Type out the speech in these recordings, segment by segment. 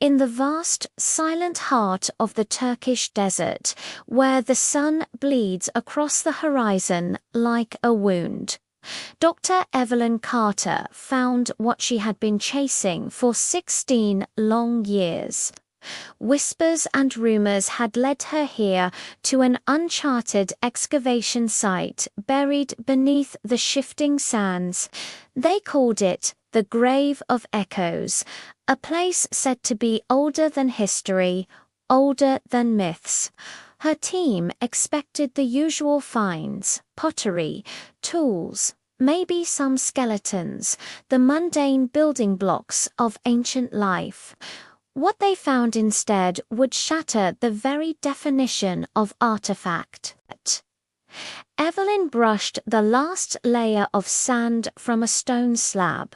In the vast, silent heart of the Turkish desert, where the sun bleeds across the horizon like a wound, Dr. Evelyn Carter found what she had been chasing for 16 long years. Whispers and rumors had led her here to an uncharted excavation site buried beneath the shifting sands. They called it the Grave of Echoes, a place said to be older than history, older than myths. Her team expected the usual finds: pottery, tools, maybe some skeletons, the mundane building blocks of ancient life. What they found instead would shatter the very definition of artifact. Evelyn brushed the last layer of sand from a stone slab.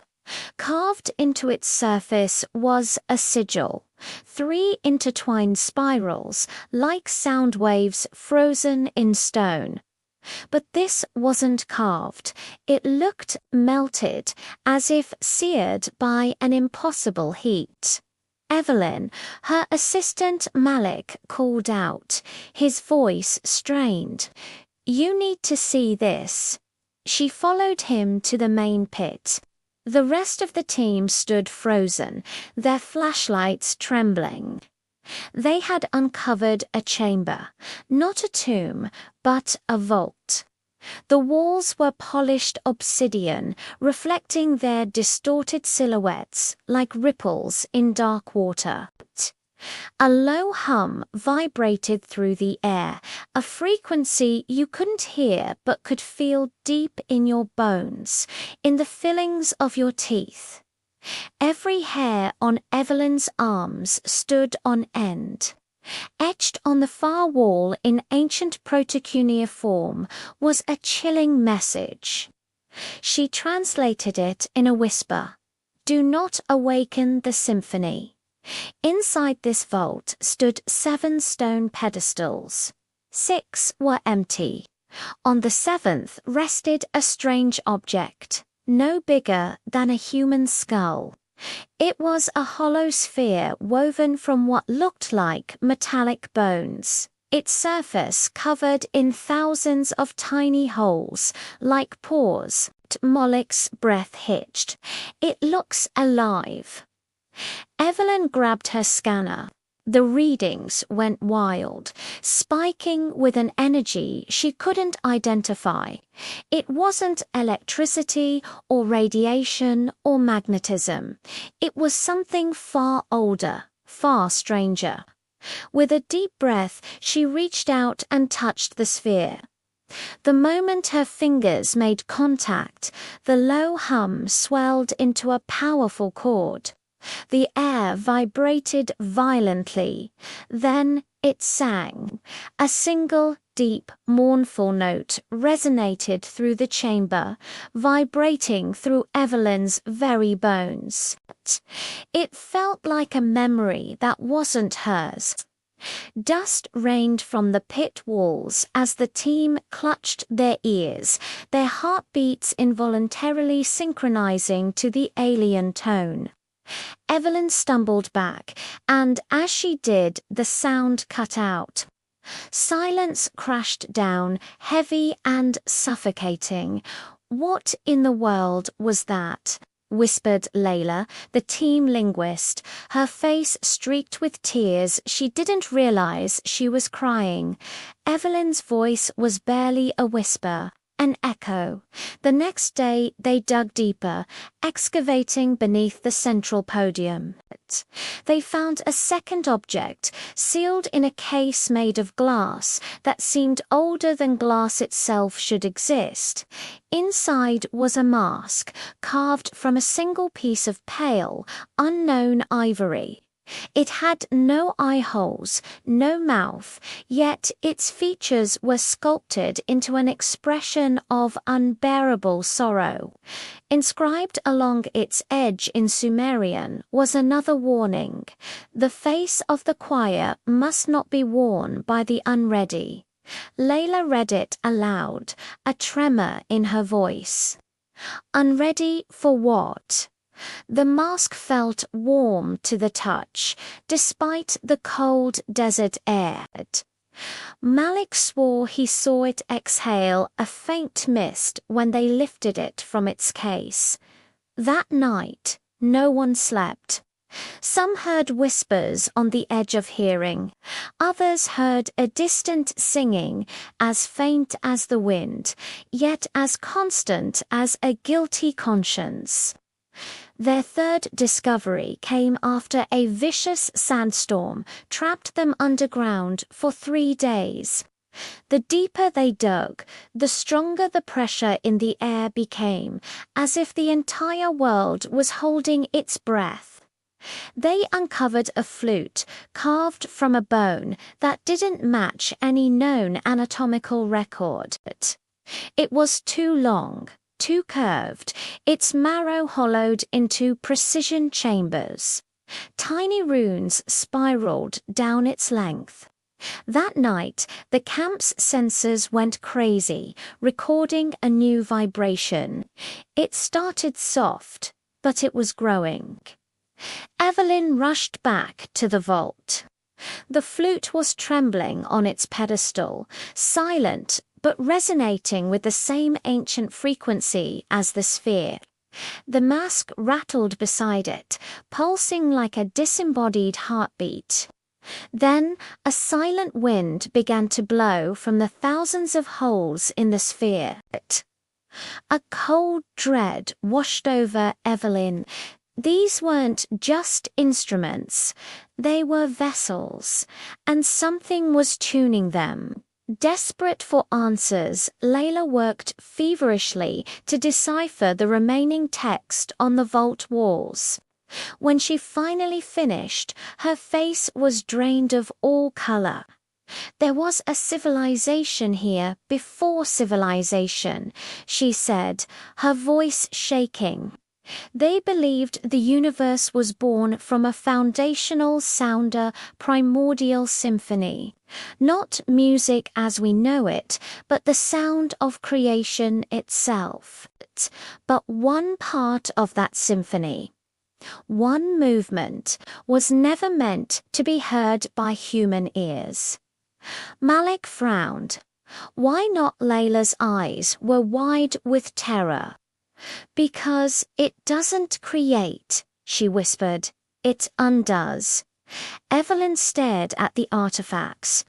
Carved into its surface was a sigil, 3 intertwined spirals like sound waves frozen in stone. But this wasn't carved. It looked melted, as if seared by an impossible heat. Evelyn, her assistant Malik, called out, his voice strained. "You need to see this." She followed him to the main pit. The rest of the team stood frozen, their flashlights trembling. They had uncovered a chamber, not a tomb, but a vault. The walls were polished obsidian, reflecting their distorted silhouettes like ripples in dark water. A low hum vibrated through the air, a frequency you couldn't hear but could feel deep in your bones, in the fillings of your teeth. Every hair on Evelyn's arms stood on end. Etched on the far wall in ancient protocuneiform was a chilling message. She translated it in a whisper. "Do not awaken the symphony." Inside this vault stood 7 stone pedestals. 6 were empty. On the 7th rested a strange object, no bigger than a human skull. It was a hollow sphere woven from what looked like metallic bones, its surface covered in thousands of tiny holes, like pores. Malik's breath hitched. "It looks alive." Evelyn grabbed her scanner. The readings went wild, spiking with an energy she couldn't identify. It wasn't electricity or radiation or magnetism. It was something far older, far stranger. With a deep breath, she reached out and touched the sphere. The moment her fingers made contact, the low hum swelled into a powerful chord. The air vibrated violently. Then it sang. A single, deep, mournful note resonated through the chamber, vibrating through Evelyn's very bones. It felt like a memory that wasn't hers. Dust rained from the pit walls as the team clutched their ears, their heartbeats involuntarily synchronizing to the alien tone. Evelyn stumbled back, and as she did, the sound cut out. Silence crashed down, heavy and suffocating. "What in the world was that?" whispered Layla, the team linguist, her face streaked with tears. She didn't realize she was crying. Evelyn's voice was barely a whisper, an echo. The next day they dug deeper, excavating beneath the central podium. They found a second object, sealed in a case made of glass that seemed older than glass itself should exist. Inside was a mask, carved from a single piece of pale, unknown ivory. It had no eye holes, no mouth, yet its features were sculpted into an expression of unbearable sorrow. Inscribed along its edge in Sumerian was another warning: the face of the choir must not be worn by the unready. Layla read it aloud, a tremor in her voice. Unready for what? The mask felt warm to the touch, despite the cold desert air. Malik swore he saw it exhale a faint mist when they lifted it from its case. That night, no one slept. Some heard whispers on the edge of hearing. Others heard a distant singing, as faint as the wind, yet as constant as a guilty conscience. Their third discovery came after a vicious sandstorm trapped them underground for 3 days. The deeper they dug, the stronger the pressure in the air became, as if the entire world was holding its breath. They uncovered a flute carved from a bone that didn't match any known anatomical record. It was too long, too curved, its marrow hollowed into precision chambers. Tiny runes spiraled down its length. That night, the camp's sensors went crazy, recording a new vibration. It started soft, but it was growing. Evelyn rushed back to the vault. The flute was trembling on its pedestal, silent but resonating with the same ancient frequency as the sphere. The mask rattled beside it, pulsing like a disembodied heartbeat. Then a silent wind began to blow from the thousands of holes in the sphere. A cold dread washed over Evelyn. These weren't just instruments, they were vessels, and something was tuning them. Desperate for answers, Layla worked feverishly to decipher the remaining text on the vault walls. When she finally finished, her face was drained of all color. There was a civilization here before civilization, she said, her voice shaking. They believed the universe was born from a foundational sounder, primordial symphony. Not music as we know it, but the sound of creation itself. But one part of that symphony, one movement, was never meant to be heard by human ears. Malik frowned. Why not? Layla's eyes were wide with terror. Because it doesn't create, she whispered. It undoes. Evelyn stared at the artifacts.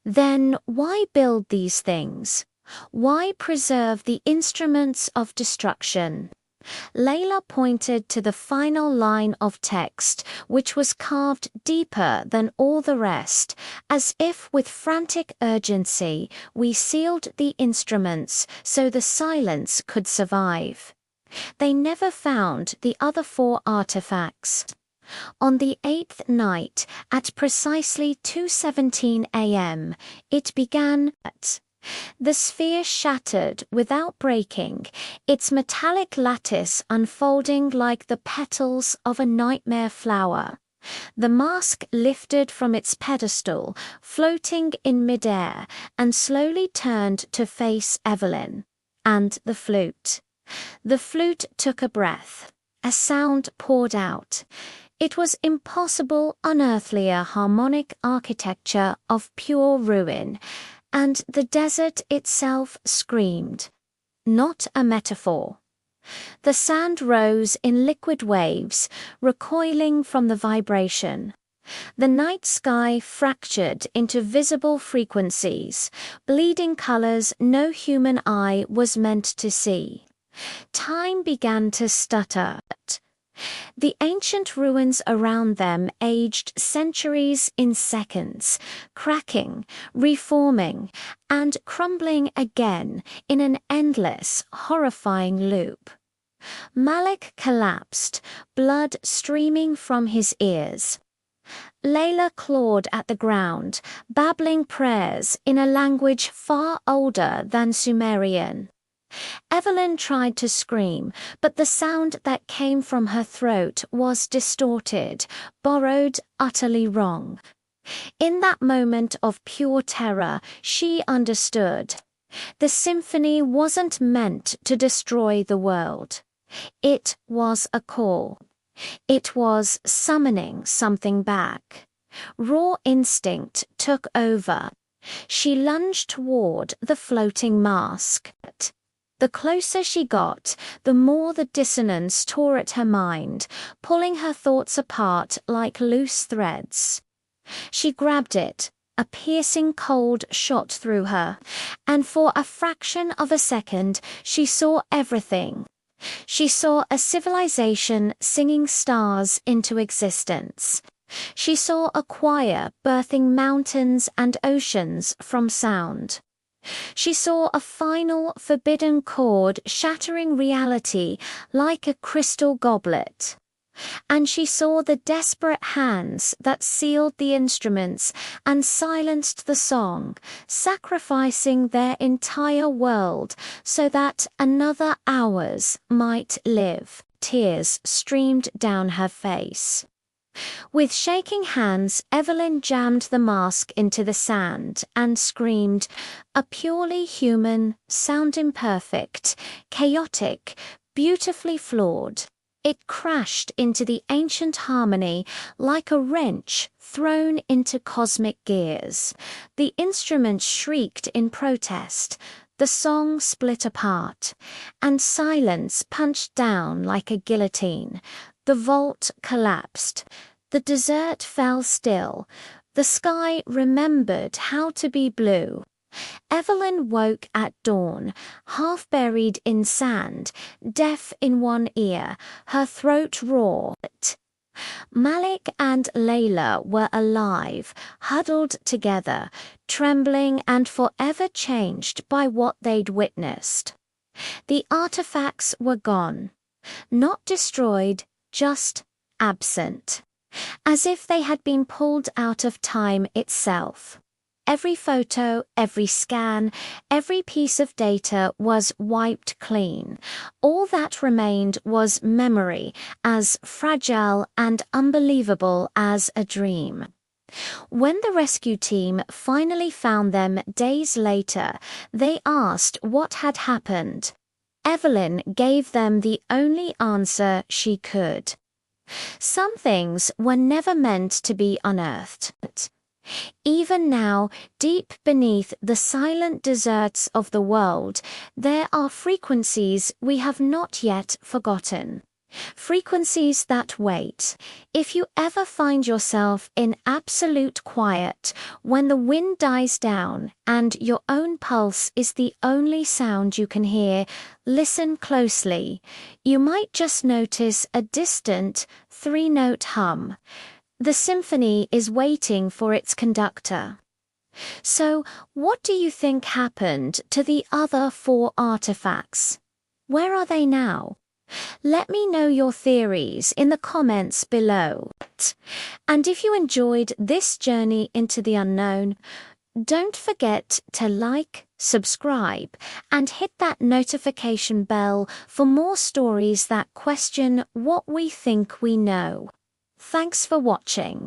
Then why build these things? Why preserve the instruments of destruction? Layla pointed to the final line of text, which was carved deeper than all the rest, as if with frantic urgency we sealed the instruments so the silence could survive. They never found the other 4 artifacts. On the 8th night, at precisely 2:17 a.m., it began. The sphere shattered without breaking, its metallic lattice unfolding like the petals of a nightmare flower. The mask lifted from its pedestal, floating in midair, and slowly turned to face Evelyn. And the flute. The flute took a breath. A sound poured out. It was impossible, unearthlier harmonic architecture of pure ruin, and the desert itself screamed. Not a metaphor. The sand rose in liquid waves, recoiling from the vibration. The night sky fractured into visible frequencies, bleeding colors no human eye was meant to see. Time began to stutter. The ancient ruins around them aged centuries in seconds, cracking, reforming, and crumbling again in an endless, horrifying loop. Malik collapsed, blood streaming from his ears. Layla clawed at the ground, babbling prayers in a language far older than Sumerian. Evelyn tried to scream, but the sound that came from her throat was distorted, borrowed, utterly wrong. In that moment of pure terror, she understood. The symphony wasn't meant to destroy the world. It was a call. It was summoning something back. Raw instinct took over. She lunged toward the floating mask. The closer she got, the more the dissonance tore at her mind, pulling her thoughts apart like loose threads. She grabbed it. A piercing cold shot through her, and for a fraction of a second she saw everything. She saw a civilization singing stars into existence. She saw a choir birthing mountains and oceans from sound. She saw a final forbidden chord shattering reality like a crystal goblet. And she saw the desperate hands that sealed the instruments and silenced the song, sacrificing their entire world so that another hours might live. Tears streamed down her face. With shaking hands, Evelyn jammed the mask into the sand and screamed, a purely human, sound imperfect, chaotic, beautifully flawed. It crashed into the ancient harmony like a wrench thrown into cosmic gears. The instrument shrieked in protest. The song split apart, and silence punched down like a guillotine. The vault collapsed. The desert fell still. The sky remembered how to be blue. Evelyn woke at dawn, half buried in sand, deaf in one ear, her throat raw. Malik and Layla were alive, huddled together, trembling and forever changed by what they'd witnessed. The artifacts were gone. Not destroyed, just absent. As if they had been pulled out of time itself. Every photo, every scan, every piece of data was wiped clean. All that remained was memory, as fragile and unbelievable as a dream. When the rescue team finally found them days later, they asked what had happened. Evelyn gave them the only answer she could. Some things were never meant to be unearthed. Even now, deep beneath the silent deserts of the world, there are frequencies we have not yet forgotten. Frequencies that wait. If you ever find yourself in absolute quiet, when the wind dies down and your own pulse is the only sound you can hear, listen closely. You might just notice a distant, three-note hum. The symphony is waiting for its conductor. So, what do you think happened to the other 4 artifacts? Where are they now? Let me know your theories in the comments below. And if you enjoyed this journey into the unknown, don't forget to like, subscribe, and hit that notification bell for more stories that question what we think we know. Thanks for watching.